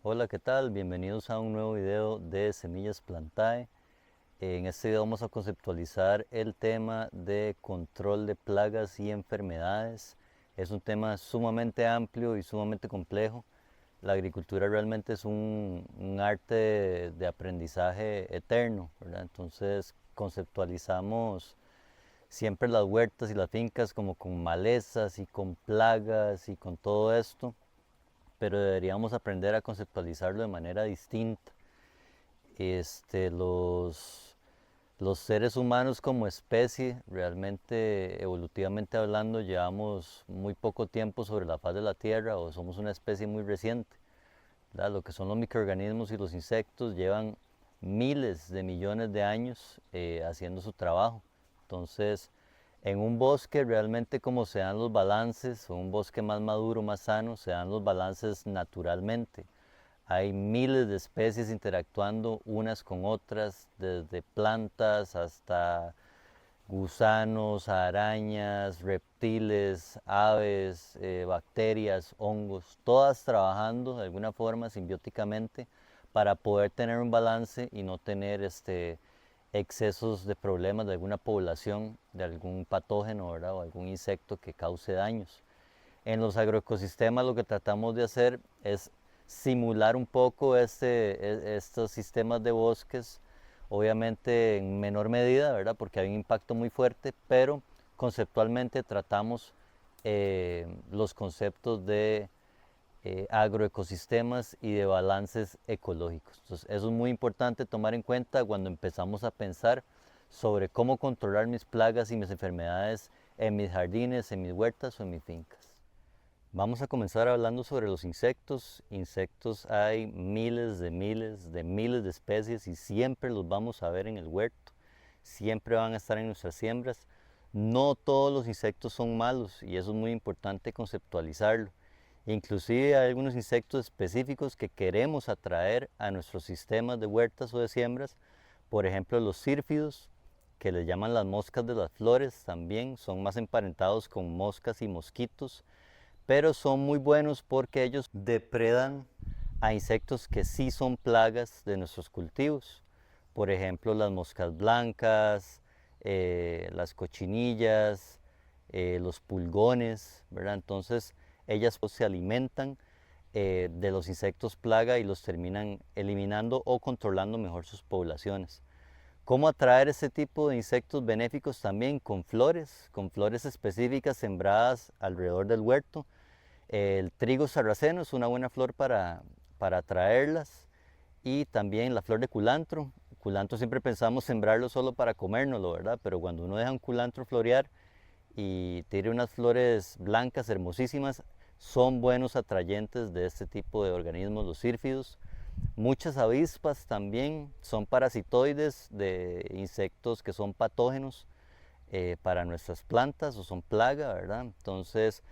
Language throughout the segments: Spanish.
Hola, ¿qué tal? Bienvenidos a un nuevo video de Semillas Plantae. En este video vamos a conceptualizar el tema de control de plagas y enfermedades. Es un tema sumamente amplio y sumamente complejo. La agricultura realmente es un arte de aprendizaje eterno, ¿verdad? Entonces conceptualizamos siempre las huertas y las fincas como con malezas y con plagas y con todo esto, pero deberíamos aprender a conceptualizarlo de manera distinta. Este, los seres humanos como especie, realmente evolutivamente hablando, llevamos muy poco tiempo sobre la faz de la Tierra o somos una especie muy reciente, ¿verdad? Lo que son los microorganismos y los insectos llevan miles de millones de años haciendo su trabajo. Entonces, en un bosque realmente como se dan los balances, o un bosque más maduro, más sano, se dan los balances naturalmente. Hay miles de especies interactuando unas con otras, desde plantas hasta gusanos, arañas, reptiles, aves, bacterias, hongos, todas trabajando de alguna forma simbióticamente para poder tener un balance y no tener excesos de problemas de alguna población, de algún patógeno, ¿verdad? O algún insecto que cause daños. En los agroecosistemas lo que tratamos de hacer es simular un poco estos sistemas de bosques, obviamente en menor medida, ¿verdad? Porque hay un impacto muy fuerte, pero conceptualmente tratamos los conceptos de agroecosistemas y de balances ecológicos. Entonces, eso es muy importante tomar en cuenta cuando empezamos a pensar sobre cómo controlar mis plagas y mis enfermedades en mis jardines, en mis huertas o en mis fincas. Vamos a comenzar hablando sobre los insectos. Insectos hay miles de especies y siempre los vamos a ver en el huerto. Siempre van a estar en nuestras siembras. No todos los insectos son malos y eso es muy importante conceptualizarlo. Inclusive hay algunos insectos específicos que queremos atraer a nuestros sistemas de huertas o de siembras. Por ejemplo, los sírfidos, que les llaman las moscas de las flores, también son más emparentados con moscas y mosquitos, pero son muy buenos porque ellos depredan a insectos que sí son plagas de nuestros cultivos. Por ejemplo, las moscas blancas, las cochinillas, los pulgones, ¿verdad? Entonces, ellas se alimentan de los insectos plaga y los terminan eliminando o controlando mejor sus poblaciones. ¿Cómo atraer este tipo de insectos benéficos también? Con flores específicas sembradas alrededor del huerto. El trigo sarraceno es una buena flor para atraerlas, y también la flor de culantro. Culantro siempre pensamos sembrarlo solo para comérnoslo, ¿verdad? Pero cuando uno deja un culantro florear y tiene unas flores blancas hermosísimas, son buenos atrayentes de este tipo de organismos, los sírfidos. Muchas avispas también son parasitoides de insectos que son patógenos para nuestras plantas o son plaga, ¿verdad? Entonces,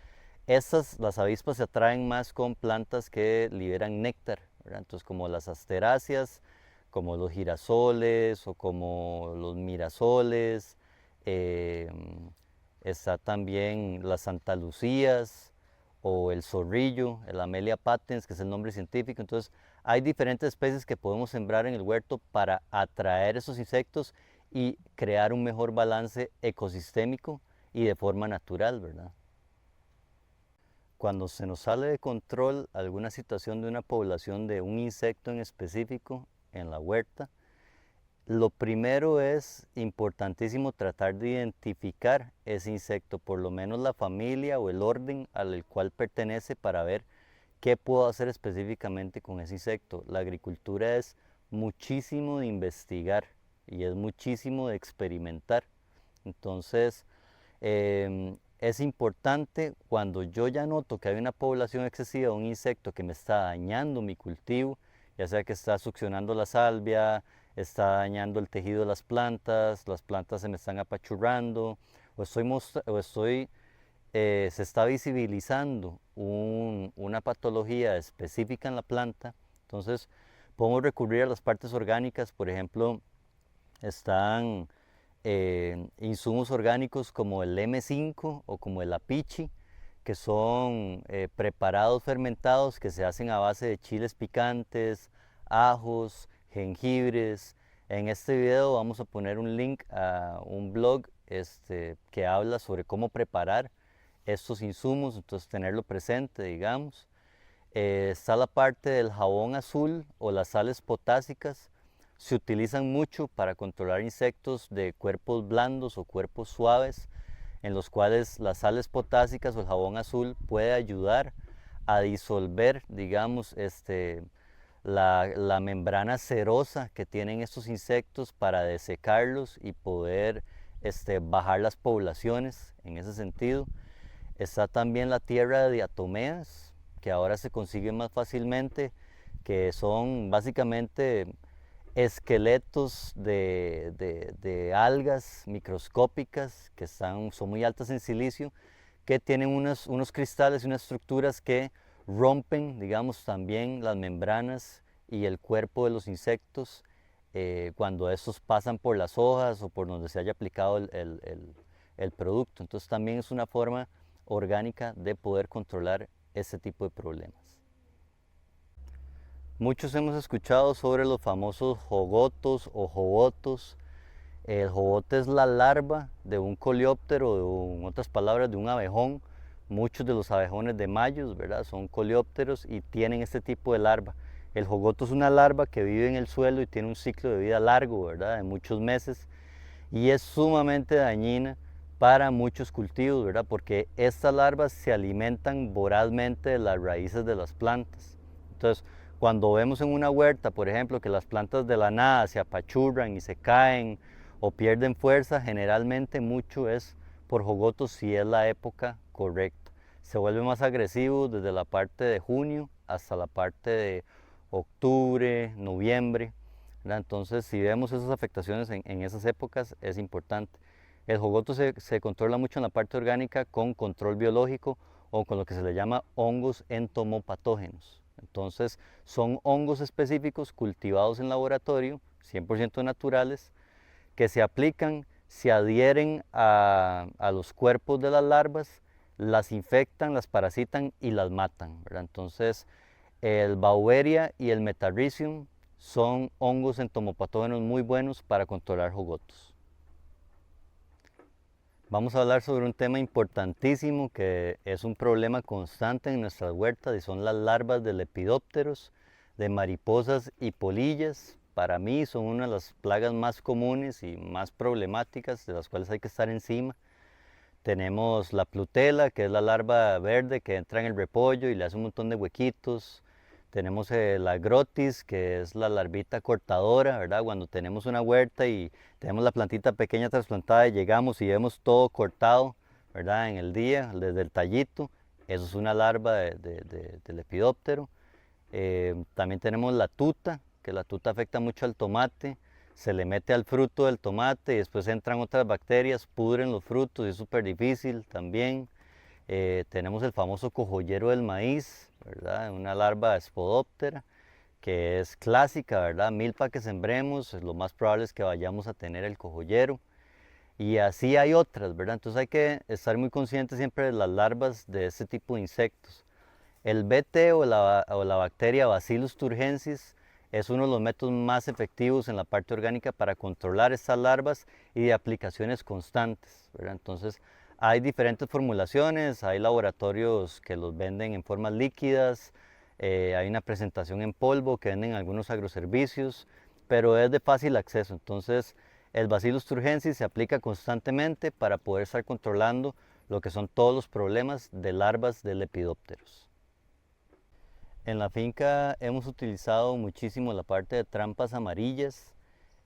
las avispas se atraen más con plantas que liberan néctar, ¿verdad? Entonces, como las asteráceas, como los girasoles o como los mirasoles, eh, está también las santalucías o el zorrillo, el Amelia patens, que es el nombre científico. Entonces, hay diferentes especies que podemos sembrar en el huerto para atraer esos insectos y crear un mejor balance ecosistémico y de forma natural, ¿verdad? Cuando se nos sale de control alguna situación de una población de un insecto en específico en la huerta, lo primero es importantísimo tratar de identificar ese insecto, por lo menos la familia o el orden al cual pertenece, para ver qué puedo hacer específicamente con ese insecto. La agricultura es muchísimo de investigar y es muchísimo de experimentar. Entonces, es importante cuando yo ya noto que hay una población excesiva de un insecto que me está dañando mi cultivo, ya sea que está succionando la salvia, está dañando el tejido de las plantas se me están apachurrando, se está visibilizando una patología específica en la planta. Entonces, podemos recurrir a las partes orgánicas. Por ejemplo, están insumos orgánicos como el M5 o como el apichi, que son preparados fermentados que se hacen a base de chiles picantes, ajos, jengibres. En este video vamos a poner un link a un blog que habla sobre cómo preparar estos insumos, entonces tenerlo presente, digamos. Está la parte del jabón azul o las sales potásicas. Se utilizan mucho para controlar insectos de cuerpos blandos o cuerpos suaves, en los cuales las sales potásicas o el jabón azul puede ayudar a disolver, digamos, la membrana cerosa que tienen estos insectos para desecarlos y poder bajar las poblaciones en ese sentido. Está también la tierra de diatomeas, que ahora se consigue más fácilmente, que son básicamente esqueletos de algas microscópicas que son muy altas en silicio, que tienen unos cristales y unas estructuras que rompen, digamos, también las membranas y el cuerpo de los insectos cuando estos pasan por las hojas o por donde se haya aplicado el producto. Entonces también es una forma orgánica de poder controlar ese tipo de problemas. Muchos hemos escuchado sobre los famosos jogotos o jogotos. El jogote es la larva de un coleóptero, en otras palabras, de un abejón. Muchos de los abejones de mayos, ¿verdad?, son coleópteros y tienen este tipo de larva. El jogoto es una larva que vive en el suelo y tiene un ciclo de vida largo, ¿verdad?, de muchos meses, y es sumamente dañina para muchos cultivos, ¿verdad?, porque estas larvas se alimentan vorazmente de las raíces de las plantas. Entonces, cuando vemos en una huerta, por ejemplo, que las plantas de la nada se apachurran y se caen o pierden fuerza, generalmente mucho es por jogotos si es la época correcta. Se vuelve más agresivo desde la parte de junio hasta la parte de octubre, noviembre, ¿verdad? Entonces, si vemos esas afectaciones en esas épocas, es importante. El jogoto se controla mucho en la parte orgánica con control biológico o con lo que se le llama hongos entomopatógenos. Entonces, son hongos específicos cultivados en laboratorio, 100% naturales, que se aplican, se adhieren a los cuerpos de las larvas, las infectan, las parasitan y las matan, ¿verdad? Entonces, el Beauveria y el Metarrhizium son hongos entomopatógenos muy buenos para controlar jogotos. Vamos a hablar sobre un tema importantísimo que es un problema constante en nuestras huertas y son las larvas de lepidópteros, de mariposas y polillas. Para mí son una de las plagas más comunes y más problemáticas de las cuales hay que estar encima. Tenemos la plutela, que es la larva verde que entra en el repollo y le hace un montón de huequitos. Tenemos la grotis, que es la larvita cortadora, ¿verdad? Cuando tenemos una huerta y tenemos la plantita pequeña trasplantada y llegamos y vemos todo cortado, ¿verdad?, en el día, desde el tallito. Eso es una larva de lepidóptero. También tenemos la tuta, que la tuta afecta mucho al tomate. Se le mete al fruto del tomate y después entran otras bacterias, pudren los frutos y es súper difícil también. Tenemos el famoso cojollero del maíz, ¿verdad?, una larva espodóptera que es clásica, ¿verdad? Milpa que sembremos, lo más probable es que vayamos a tener el cojollero. Y así hay otras, ¿verdad? Entonces hay que estar muy conscientes siempre de las larvas de este tipo de insectos. El BT o la bacteria Bacillus turgensis es uno de los métodos más efectivos en la parte orgánica para controlar estas larvas y de aplicaciones constantes, ¿verdad? Entonces hay diferentes formulaciones, hay laboratorios que los venden en formas líquidas, hay una presentación en polvo que venden algunos agroservicios, pero es de fácil acceso. Entonces el Bacillus turgensis se aplica constantemente para poder estar controlando lo que son todos los problemas de larvas de lepidópteros. En la finca hemos utilizado muchísimo la parte de trampas amarillas.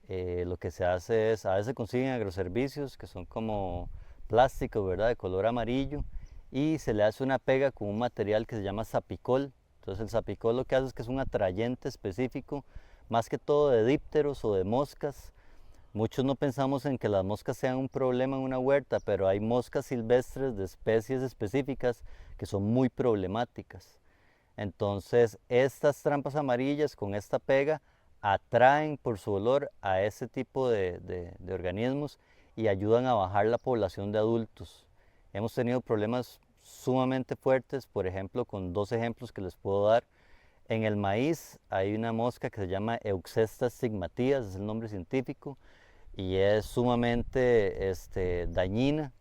Lo que se hace es, a veces consiguen agroservicios que son como plásticos, ¿verdad?, de color amarillo, y se le hace una pega con un material que se llama sapicol. Entonces el sapicol lo que hace es que es un atrayente específico, más que todo de dípteros o de moscas. Muchos no pensamos en que las moscas sean un problema en una huerta, pero hay moscas silvestres de especies específicas que son muy problemáticas. Entonces estas trampas amarillas con esta pega atraen por su olor a ese tipo de organismos y ayudan a bajar la población de adultos. Hemos tenido problemas sumamente fuertes, por ejemplo, con dos ejemplos que les puedo dar. En el maíz hay una mosca que se llama Euxesta stigmatia, es el nombre científico, y es sumamente dañina.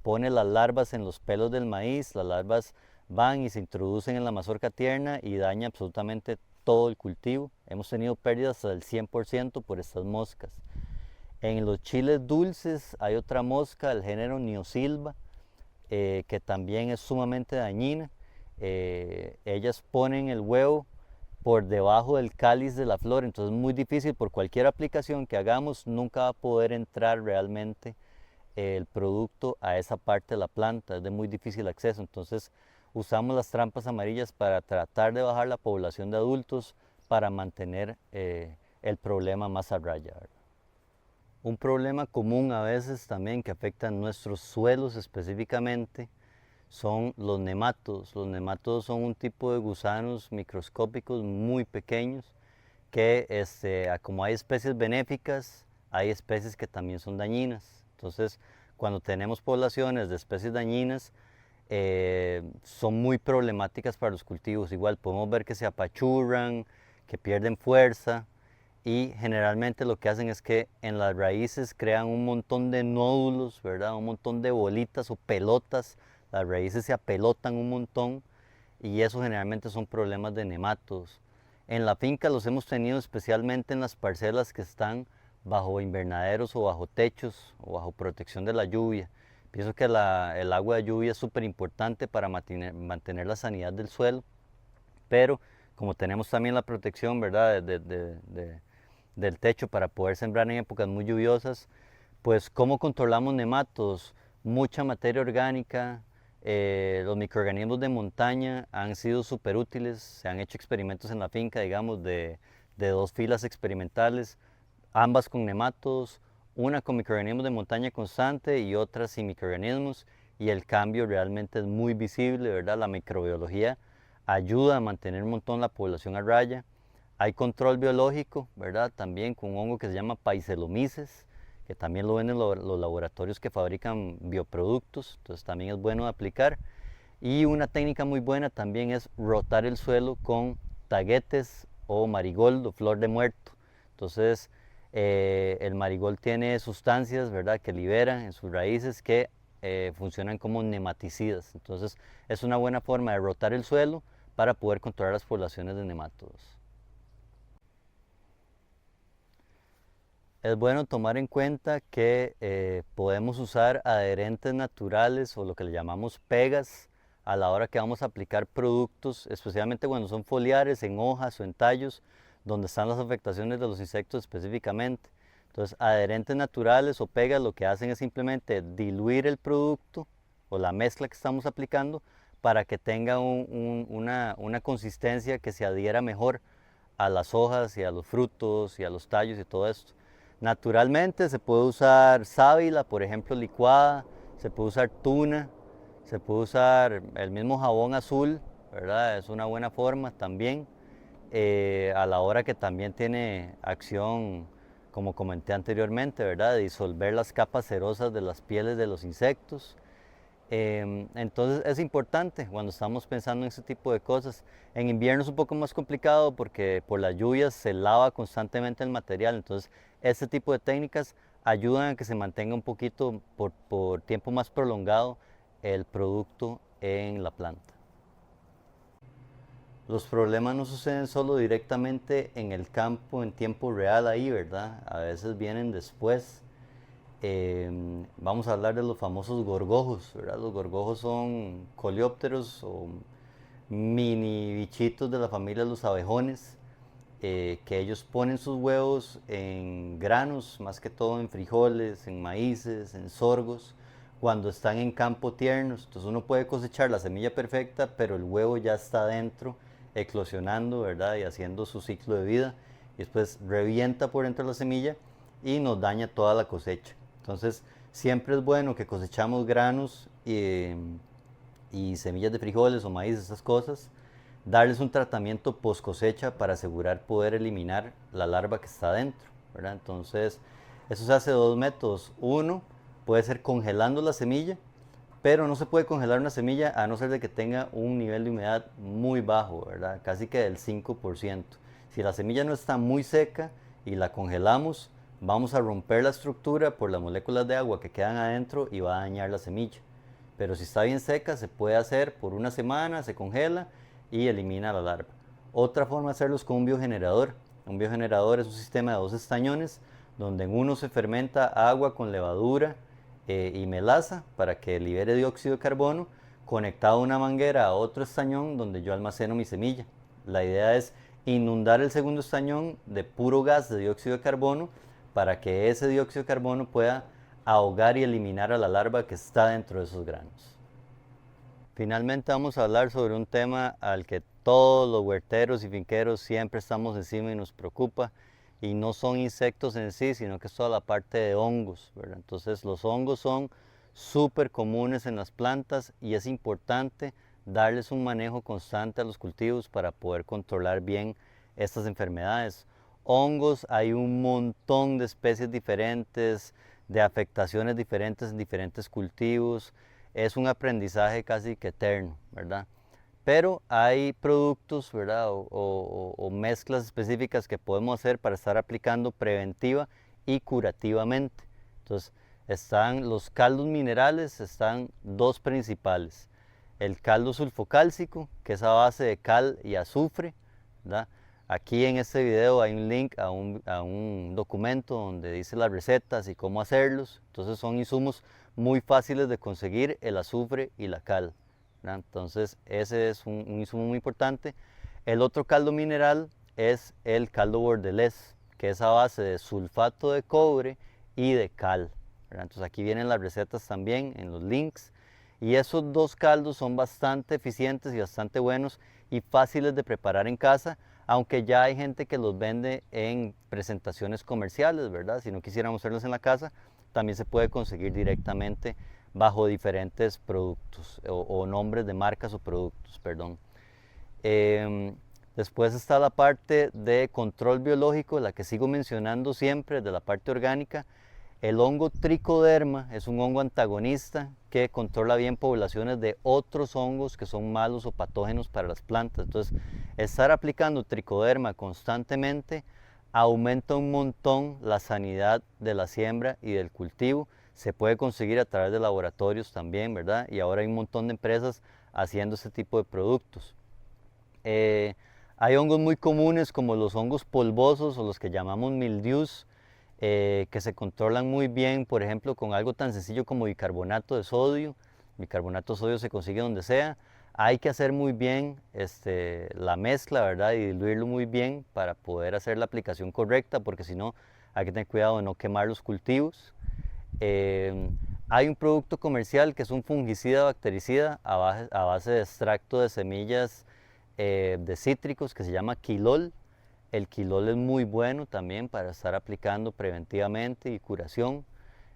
Pone las larvas en los pelos del maíz, las larvas van y se introducen en la mazorca tierna y daña absolutamente todo el cultivo. Hemos tenido pérdidas del 100% por estas moscas. En los chiles dulces hay otra mosca del género Neosilva, que también es sumamente dañina. Ellas ponen el huevo por debajo del cáliz de la flor, entonces es muy difícil, por cualquier aplicación que hagamos, nunca va a poder entrar realmente el producto a esa parte de la planta, es de muy difícil acceso. Entonces usamos las trampas amarillas para tratar de bajar la población de adultos para mantener el problema más a raya, ¿verdad? Un problema común a veces también que afecta a nuestros suelos específicamente son los nemátodos. Los nemátodos son un tipo de gusanos microscópicos muy pequeños que como hay especies benéficas, hay especies que también son dañinas. Entonces, cuando tenemos poblaciones de especies dañinas, son muy problemáticas para los cultivos. Igual podemos ver que se apachurran, que pierden fuerza, y generalmente lo que hacen es que en las raíces crean un montón de nódulos, ¿verdad? Un montón de bolitas o pelotas. Las raíces se apelotan un montón y eso generalmente son problemas de nemátodos. En la finca los hemos tenido especialmente en las parcelas que están bajo invernaderos o bajo techos o bajo protección de la lluvia. Pienso que el agua de lluvia es súper importante para mantener la sanidad del suelo, pero como tenemos también la protección, ¿verdad? Del techo para poder sembrar en épocas muy lluviosas, pues ¿cómo controlamos nemátodos? Mucha materia orgánica, los microorganismos de montaña han sido súper útiles, se han hecho experimentos en la finca, digamos, de dos filas experimentales, ambas con nemátodos, una con microorganismos de montaña constante y otra sin microorganismos, y el cambio realmente es muy visible, ¿verdad? La microbiología ayuda a mantener un montón la población a raya. Hay control biológico, ¿verdad? También con un hongo que se llama Paesaelomyces, que también lo ven en los laboratorios que fabrican bioproductos, entonces también es bueno de aplicar. Y una técnica muy buena también es rotar el suelo con taguetes o marigold o flor de muerto. Entonces, el marigold tiene sustancias, ¿verdad?, que libera en sus raíces que funcionan como nematicidas. Entonces, es una buena forma de rotar el suelo para poder controlar las poblaciones de nemátodos. Es bueno tomar en cuenta que podemos usar adherentes naturales o lo que le llamamos pegas a la hora que vamos a aplicar productos, especialmente cuando son foliares, en hojas o en tallos, donde están las afectaciones de los insectos específicamente. Entonces, adherentes naturales o pegas lo que hacen es simplemente diluir el producto o la mezcla que estamos aplicando para que tenga una consistencia que se adhiera mejor a las hojas y a los frutos y a los tallos y todo esto. Naturalmente se puede usar sábila, por ejemplo, licuada, se puede usar tuna, se puede usar el mismo jabón azul, ¿verdad? Es una buena forma también, a la hora que también tiene acción, como comenté anteriormente, ¿verdad? De disolver las capas cerosas de las pieles de los insectos. Entonces es importante cuando estamos pensando en ese tipo de cosas. En invierno es un poco más complicado porque por las lluvias se lava constantemente el material, entonces este tipo de técnicas ayudan a que se mantenga un poquito por tiempo más prolongado el producto en la planta. Los problemas no suceden solo directamente en el campo en tiempo real ahí, ¿verdad? A veces vienen después. Vamos a hablar de los famosos gorgojos, ¿verdad? Los gorgojos son coleópteros o mini bichitos de la familia de los abejones, que ellos ponen sus huevos en granos, más que todo en frijoles, en maíces, en sorgos, cuando están en campo tiernos. Entonces uno puede cosechar la semilla perfecta, pero el huevo ya está adentro, eclosionando, ¿verdad? Y haciendo su ciclo de vida. Y después revienta por dentro la semilla y nos daña toda la cosecha. Entonces, siempre es bueno que cosechamos granos y semillas de frijoles o maíz, esas cosas, darles un tratamiento post cosecha para asegurar poder eliminar la larva que está adentro, ¿verdad? Entonces, eso se hace de dos métodos. Uno puede ser congelando la semilla pero no se puede congelar una semilla a no ser de que tenga un nivel de humedad muy bajo, ¿verdad? Casi que del 5%. Si la semilla no está muy seca y la congelamos, vamos a romper la estructura por las moléculas de agua que quedan adentro y va a dañar la semilla. Pero si está bien seca, se puede hacer por una semana, se congela y elimina la larva. Otra forma de hacerlo es con un biogenerador. Un biogenerador es un sistema de dos estañones donde en uno se fermenta agua con levadura y melaza para que libere dióxido de carbono, conectado a una manguera a otro estañón donde yo almaceno mi semilla. La idea es inundar el segundo estañón de puro gas de dióxido de carbono para que ese dióxido de carbono pueda ahogar y eliminar a la larva que está dentro de esos granos. Finalmente vamos a hablar sobre un tema al que todos los huerteros y finqueros siempre estamos encima y nos preocupa, y no son insectos en sí, sino que es toda la parte de hongos, ¿verdad? Entonces los hongos son súper comunes en las plantas y es importante darles un manejo constante a los cultivos para poder controlar bien estas enfermedades. Hongos, hay un montón de especies diferentes, de afectaciones diferentes en diferentes cultivos. Es un aprendizaje casi que eterno, ¿verdad? Pero hay productos, ¿verdad? O mezclas específicas que podemos hacer para estar aplicando preventiva y curativamente. Entonces, están los caldos minerales, están dos principales. El caldo sulfocálcico, que es a base de cal y azufre, ¿verdad? Aquí en este video hay un link a un documento donde dice las recetas y cómo hacerlos. Entonces son insumos muy fáciles de conseguir, el azufre y la cal, ¿verdad? Entonces ese es un insumo muy importante. El otro caldo mineral es el caldo bordelés, que es a base de sulfato de cobre y de cal, ¿verdad? Entonces aquí vienen las recetas también en los links. Y esos dos caldos son bastante eficientes y bastante buenos y fáciles de preparar en casa, aunque ya hay gente que los vende en presentaciones comerciales, ¿verdad? Si no quisiéramos hacerlos en la casa, también se puede conseguir directamente bajo diferentes productos o nombres de marcas o productos, perdón. Después está la parte de control biológico, la que sigo mencionando siempre, de la parte orgánica. El hongo tricoderma es un hongo antagonista que controla bien poblaciones de otros hongos que son malos o patógenos para las plantas. Entonces, estar aplicando tricoderma constantemente aumenta un montón la sanidad de la siembra y del cultivo. Se puede conseguir a través de laboratorios también, ¿verdad? Y ahora hay un montón de empresas haciendo este tipo de productos. Hay hongos muy comunes como los hongos polvosos o los que llamamos mildews, que se controlan muy bien, por ejemplo, con algo tan sencillo como bicarbonato de sodio. Bicarbonato de sodio se consigue donde sea. Hay que hacer muy bien la mezcla, ¿verdad? Y diluirlo muy bien para poder hacer la aplicación correcta, porque si no, hay que tener cuidado de no quemar los cultivos. Hay un producto comercial que es un fungicida bactericida a base de extracto de semillas de cítricos que se llama quilol. El quilol es muy bueno también para estar aplicando preventivamente y curación.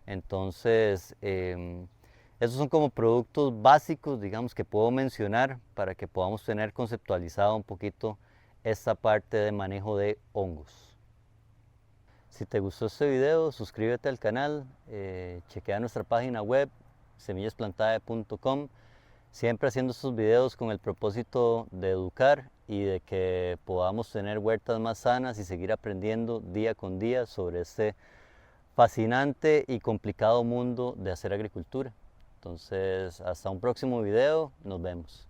Entonces, esos son como productos básicos, digamos, que puedo mencionar para que podamos tener conceptualizado un poquito esta parte de manejo de hongos. Si te gustó este video, suscríbete al canal, chequea nuestra página web semillasplantae.com. Siempre haciendo estos videos con el propósito de educar y de que podamos tener huertas más sanas y seguir aprendiendo día con día sobre este fascinante y complicado mundo de hacer agricultura. Entonces, hasta un próximo video, nos vemos.